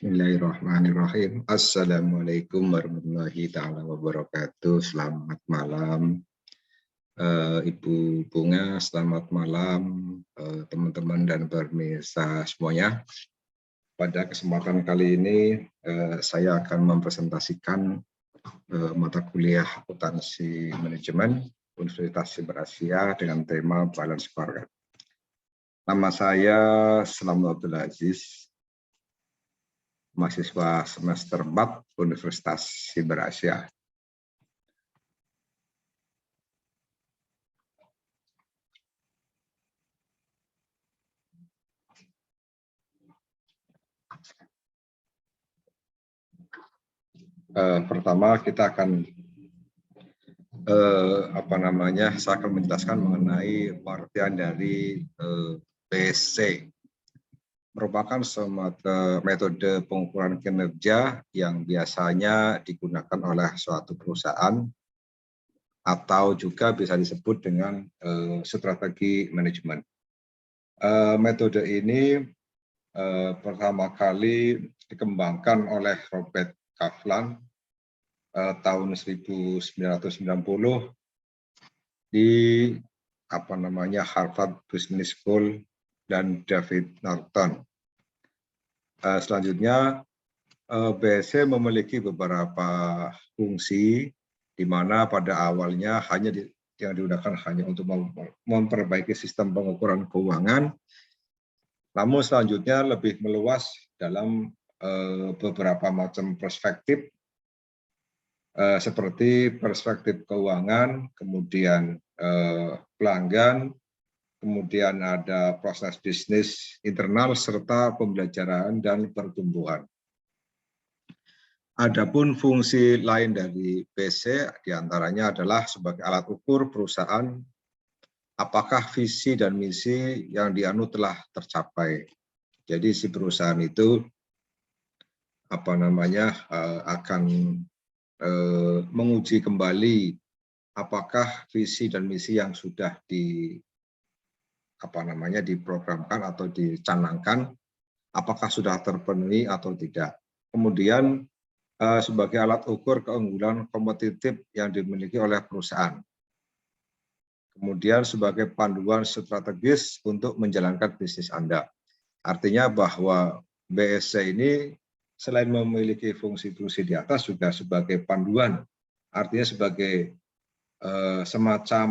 Bismillahirrahmanirrahim. Assalamualaikum warahmatullahi ta'ala wabarakatuh. Selamat malam Ibu Bunga, selamat malam teman-teman dan pemirsa semuanya. Pada kesempatan kali ini saya akan mempresentasikan mata kuliah akuntansi manajemen Universitas Siber Asia dengan tema Balance Scorecard. Nama saya Selamat Abdul Aziz, mahasiswa semester 4 Universitas Siber Asia. Pertama kita akan saya akan menjelaskan mengenai pengertian dari BSC. Merupakan metode pengukuran kinerja yang biasanya digunakan oleh suatu perusahaan atau juga bisa disebut dengan strategi manajemen. Metode ini pertama kali dikembangkan oleh Robert Kaplan tahun 1990 di Harvard Business School dan David Norton. Selanjutnya, BSC memiliki beberapa fungsi, di mana pada awalnya yang digunakan hanya untuk memperbaiki sistem pengukuran keuangan, namun selanjutnya lebih meluas dalam beberapa macam perspektif, seperti perspektif keuangan, kemudian pelanggan, kemudian ada proses bisnis internal, serta pembelajaran dan pertumbuhan. Adapun fungsi lain dari BSC diantaranya adalah sebagai alat ukur perusahaan apakah visi dan misi yang dianut telah tercapai. Jadi si perusahaan itu akan menguji kembali apakah visi dan misi yang sudah diprogramkan atau dicanangkan, apakah sudah terpenuhi atau tidak. Kemudian sebagai alat ukur keunggulan kompetitif yang dimiliki oleh perusahaan. Kemudian sebagai panduan strategis untuk menjalankan bisnis Anda. Artinya bahwa BSC ini selain memiliki fungsi-fungsi di atas juga sebagai panduan, artinya sebagai semacam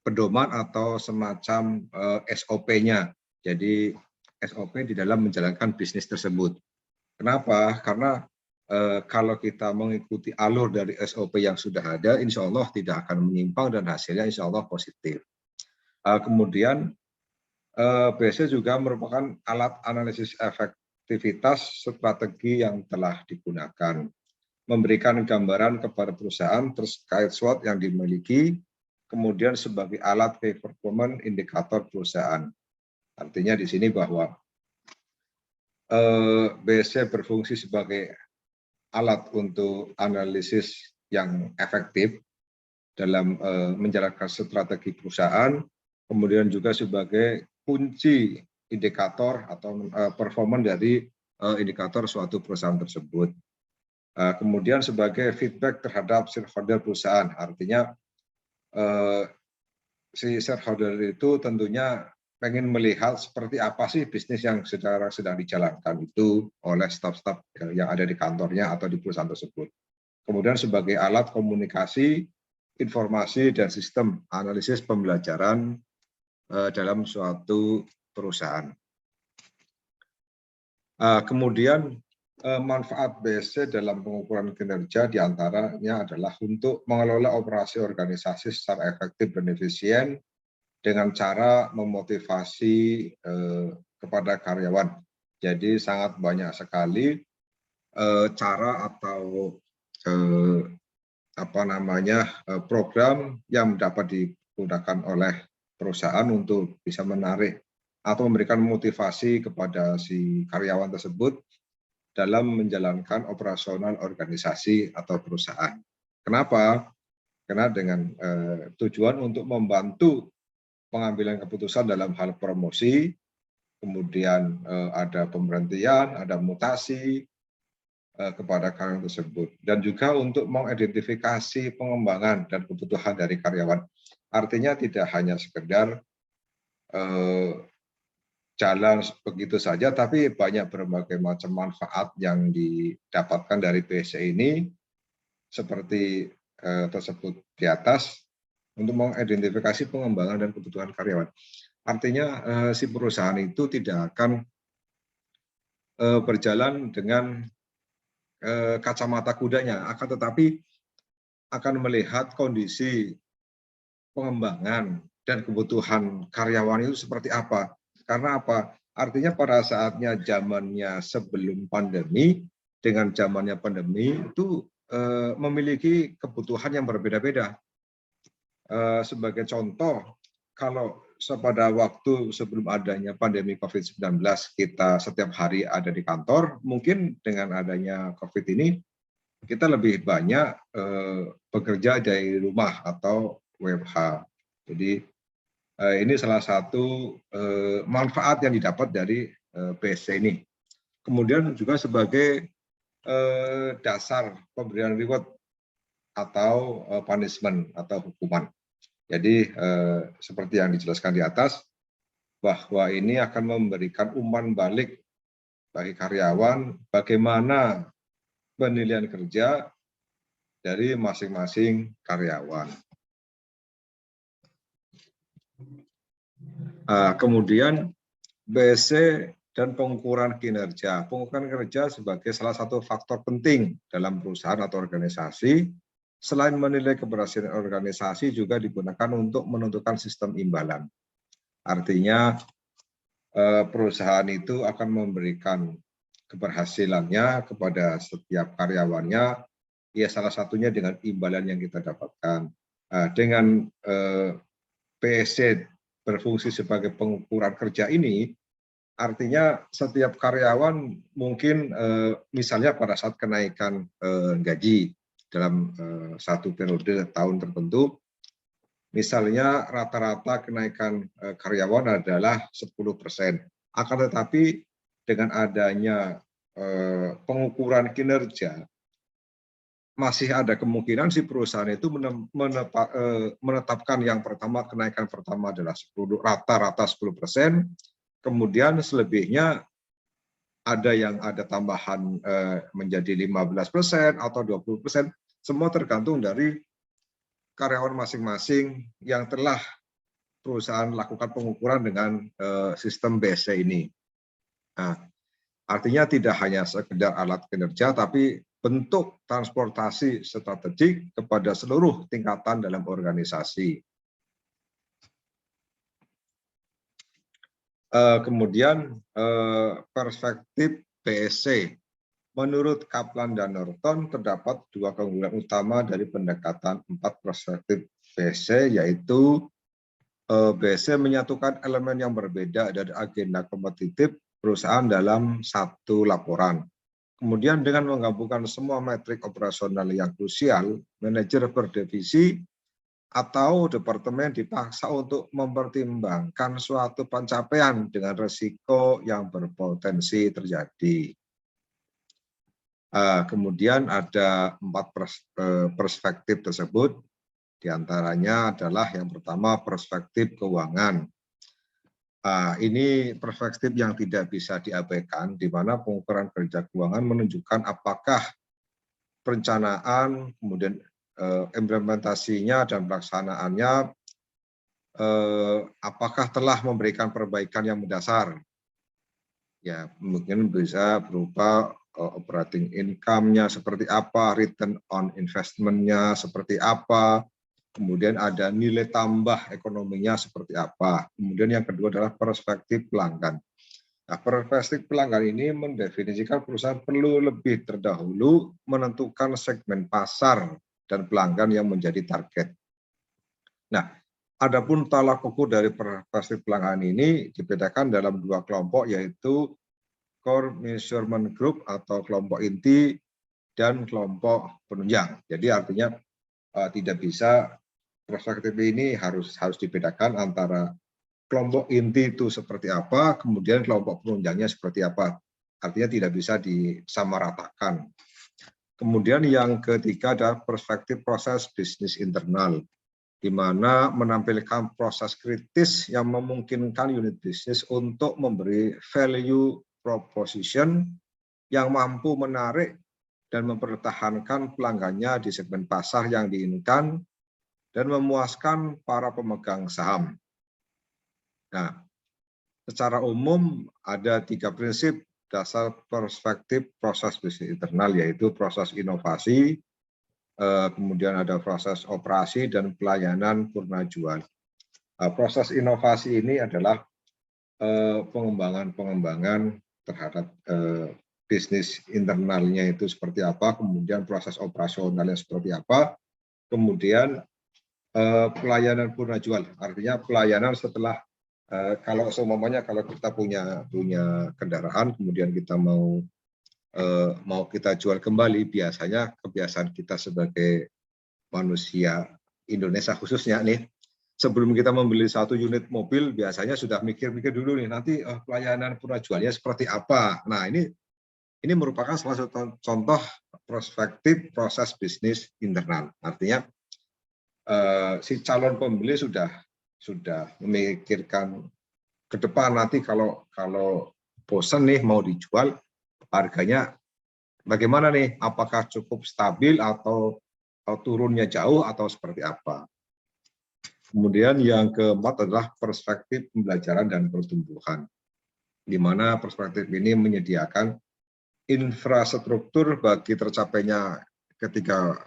pedoman atau semacam SOP-nya. Jadi SOP di dalam menjalankan bisnis tersebut. Kenapa? Karena kalau kita mengikuti alur dari SOP yang sudah ada, insya Allah tidak akan menyimpang dan hasilnya insya Allah positif. Kemudian BSC juga merupakan alat analisis efektivitas strategi yang telah digunakan, memberikan gambaran kepada perusahaan terkait SWOT yang dimiliki, kemudian sebagai alat key performance indikator perusahaan. Artinya di sini bahwa BSC berfungsi sebagai alat untuk analisis yang efektif dalam menjalankan strategi perusahaan, kemudian juga sebagai kunci indikator atau performance dari indikator suatu perusahaan tersebut. Kemudian sebagai feedback terhadap shareholder perusahaan, artinya si shareholder itu tentunya pengen melihat seperti apa sih bisnis yang sedang dijalankan itu oleh staf-staf yang ada di kantornya atau di perusahaan tersebut. Kemudian sebagai alat komunikasi, informasi, dan sistem analisis pembelajaran dalam suatu perusahaan. Kemudian manfaat BSC dalam pengukuran kinerja diantaranya adalah untuk mengelola operasi organisasi secara efektif dan efisien dengan cara memotivasi kepada karyawan. Jadi sangat banyak sekali cara atau program yang dapat digunakan oleh perusahaan untuk bisa menarik atau memberikan motivasi kepada si karyawan tersebut dalam menjalankan operasional organisasi atau perusahaan. Kenapa? Karena dengan tujuan untuk membantu pengambilan keputusan dalam hal promosi, kemudian ada pemberhentian, ada mutasi kepada karyawan tersebut, dan juga untuk mengidentifikasi pengembangan dan kebutuhan dari karyawan. Artinya tidak hanya sekedar jalan begitu saja, tapi banyak berbagai macam manfaat yang didapatkan dari BSC ini, seperti tersebut di atas, untuk mengidentifikasi pengembangan dan kebutuhan karyawan. Artinya si perusahaan itu tidak akan berjalan dengan kacamata kudanya, akan tetapi akan melihat kondisi pengembangan dan kebutuhan karyawan itu seperti apa. Karena apa? Artinya pada saatnya zamannya sebelum pandemi dengan zamannya pandemi itu memiliki kebutuhan yang berbeda-beda. Sebagai contoh, kalau pada waktu sebelum adanya pandemi COVID-19 kita setiap hari ada di kantor, mungkin dengan adanya COVID ini kita lebih banyak bekerja dari rumah atau WFH. Jadi ini salah satu manfaat yang didapat dari BSC ini. Kemudian juga sebagai dasar pemberian reward atau punishment atau hukuman. Jadi seperti yang dijelaskan di atas, bahwa ini akan memberikan umpan balik bagi karyawan bagaimana penilaian kerja dari masing-masing karyawan. Kemudian BSC dan pengukuran kinerja. Pengukuran kinerja sebagai salah satu faktor penting dalam perusahaan atau organisasi. Selain menilai keberhasilan organisasi juga digunakan untuk menentukan sistem imbalan. Artinya perusahaan itu akan memberikan keberhasilannya kepada setiap karyawannya, ya salah satunya dengan imbalan yang kita dapatkan. Dengan PSC berfungsi sebagai pengukuran kerja ini, artinya setiap karyawan mungkin misalnya pada saat kenaikan gaji dalam satu periode tahun tertentu, misalnya rata-rata kenaikan karyawan adalah 10%. Akan tetapi dengan adanya pengukuran kinerja, masih ada kemungkinan si perusahaan itu menetapkan yang pertama, kenaikan pertama adalah rata-rata 10%, kemudian selebihnya ada yang ada tambahan menjadi 15% atau 20%, semua tergantung dari karyawan masing-masing yang telah perusahaan lakukan pengukuran dengan sistem BSC ini. Nah, artinya tidak hanya sekedar alat kinerja, tapi bentuk transportasi strategik kepada seluruh tingkatan dalam organisasi. Kemudian perspektif BSC. Menurut Kaplan dan Norton, terdapat dua keunggulan utama dari pendekatan 4 perspektif BSC, yaitu BSC menyatukan elemen yang berbeda dari agenda kompetitif perusahaan dalam satu laporan. Kemudian dengan menggabungkan semua metrik operasional yang krusial, manajer per divisi atau departemen dipaksa untuk mempertimbangkan suatu pencapaian dengan risiko yang berpotensi terjadi. Kemudian ada 4 perspektif tersebut, diantaranya adalah yang pertama perspektif keuangan. Ini perspektif yang tidak bisa diabaikan, di mana pengukuran kerja keuangan menunjukkan apakah perencanaan, kemudian implementasinya dan pelaksanaannya apakah telah memberikan perbaikan yang mendasar. Ya, mungkin bisa berupa operating income-nya seperti apa, return on investment-nya seperti apa, kemudian ada nilai tambah ekonominya seperti apa. Kemudian yang kedua adalah perspektif pelanggan. Nah, perspektif pelanggan ini mendefinisikan perusahaan perlu lebih terdahulu menentukan segmen pasar dan pelanggan yang menjadi target. Nah, adapun tolak ukur dari perspektif pelanggan ini dibedakan dalam 2 kelompok, yaitu core measurement group atau kelompok inti dan kelompok penunjang. Jadi artinya tidak bisa perspektif ini harus dibedakan antara kelompok inti itu seperti apa, kemudian kelompok penunjangnya seperti apa. Artinya tidak bisa disamaratakan. Kemudian yang ketiga adalah perspektif proses bisnis internal, di mana menampilkan proses kritis yang memungkinkan unit bisnis untuk memberi value proposition yang mampu menarik dan mempertahankan pelanggannya di segmen pasar yang diinginkan dan memuaskan para pemegang saham. Nah, secara umum ada 3 prinsip dasar perspektif proses bisnis internal, yaitu proses inovasi, kemudian ada proses operasi dan pelayanan purna jual. Proses inovasi ini adalah pengembangan terhadap bisnis internalnya itu seperti apa, kemudian proses operasionalnya seperti apa, kemudian pelayanan purna jual, artinya pelayanan setelah kalau seumpamanya kalau kita punya kendaraan, kemudian kita mau kita jual kembali, biasanya kebiasaan kita sebagai manusia Indonesia khususnya nih, sebelum kita membeli 1 unit mobil, biasanya sudah mikir-mikir dulu nih, nanti pelayanan purna jualnya seperti apa. Nah, ini merupakan salah satu contoh perspektif proses bisnis internal. Artinya si calon pembeli sudah memikirkan ke depan, nanti kalau bosan nih mau dijual, harganya bagaimana nih? Apakah cukup stabil atau turunnya jauh atau seperti apa? Kemudian yang keempat adalah perspektif pembelajaran dan pertumbuhan, di mana perspektif ini menyediakan infrastruktur bagi tercapainya ketiga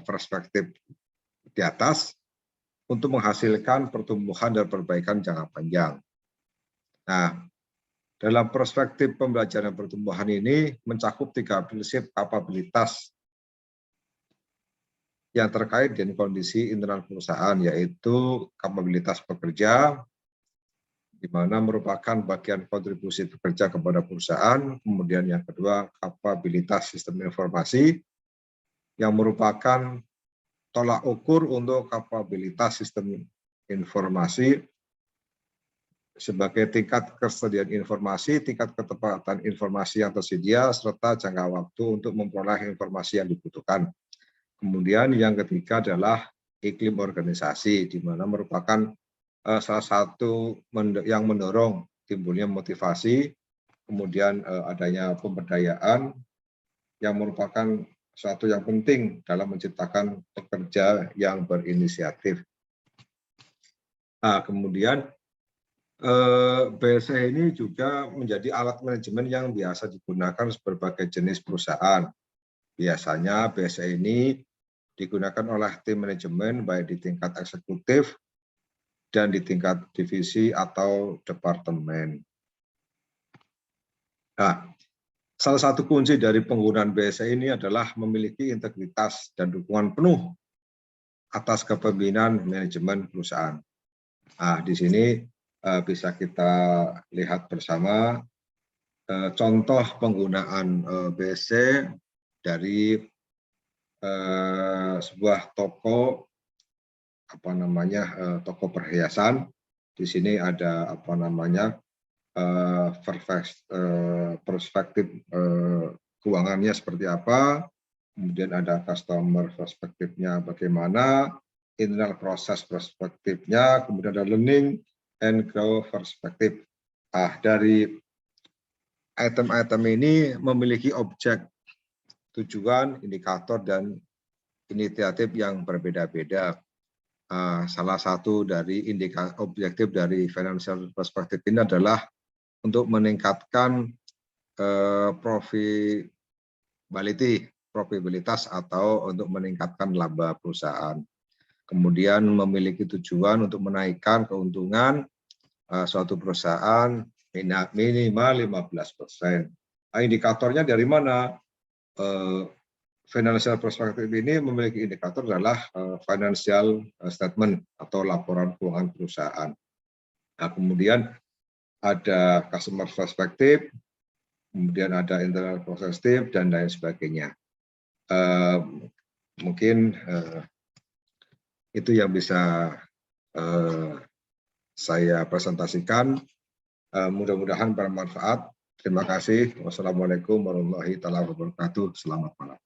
perspektif di atas untuk menghasilkan pertumbuhan dan perbaikan jangka panjang. Nah, dalam perspektif pembelajaran dan pertumbuhan ini mencakup 3 prinsip kapabilitas yang terkait dengan kondisi internal perusahaan, yaitu kapabilitas pekerja, di mana merupakan bagian kontribusi pekerja kepada perusahaan. Kemudian yang kedua, kapabilitas sistem informasi, yang merupakan tolak ukur untuk kapabilitas sistem informasi sebagai tingkat kesediaan informasi, tingkat ketepatan informasi yang tersedia, serta jangka waktu untuk memperoleh informasi yang dibutuhkan. Kemudian yang ketiga adalah iklim organisasi, di mana merupakan salah satu yang mendorong timbulnya motivasi, kemudian adanya pemberdayaan yang merupakan suatu yang penting dalam menciptakan pekerja yang berinisiatif. Nah, kemudian BSE ini juga menjadi alat manajemen yang biasa digunakan berbagai jenis perusahaan. Biasanya BSE ini digunakan oleh tim manajemen baik di tingkat eksekutif dan di tingkat divisi atau departemen. Nah, salah satu kunci dari penggunaan BSE ini adalah memiliki integritas dan dukungan penuh atas kepemimpinan manajemen perusahaan. Nah, di sini bisa kita lihat bersama contoh penggunaan BSE dari sebuah toko toko perhiasan. Di sini ada perspektif keuangannya seperti apa, kemudian ada customer perspektifnya bagaimana, internal proses perspektifnya, kemudian ada learning and growth perspektif. Dari item-item ini memiliki objek, tujuan, indikator, dan inisiatif yang berbeda-beda. Salah satu dari objektif dari financial perspective ini adalah untuk meningkatkan profitabilitas atau untuk meningkatkan laba perusahaan. Kemudian memiliki tujuan untuk menaikkan keuntungan suatu perusahaan minimal 15%. Indikatornya dari mana? Financial perspective ini memiliki indikator adalah financial statement atau laporan keuangan perusahaan. Nah, kemudian ada customer perspective, kemudian ada internal perspective, dan lain sebagainya. Mungkin itu yang bisa saya presentasikan. Mudah-mudahan bermanfaat. Terima kasih. Wassalamualaikum warahmatullahi wabarakatuh. Selamat malam.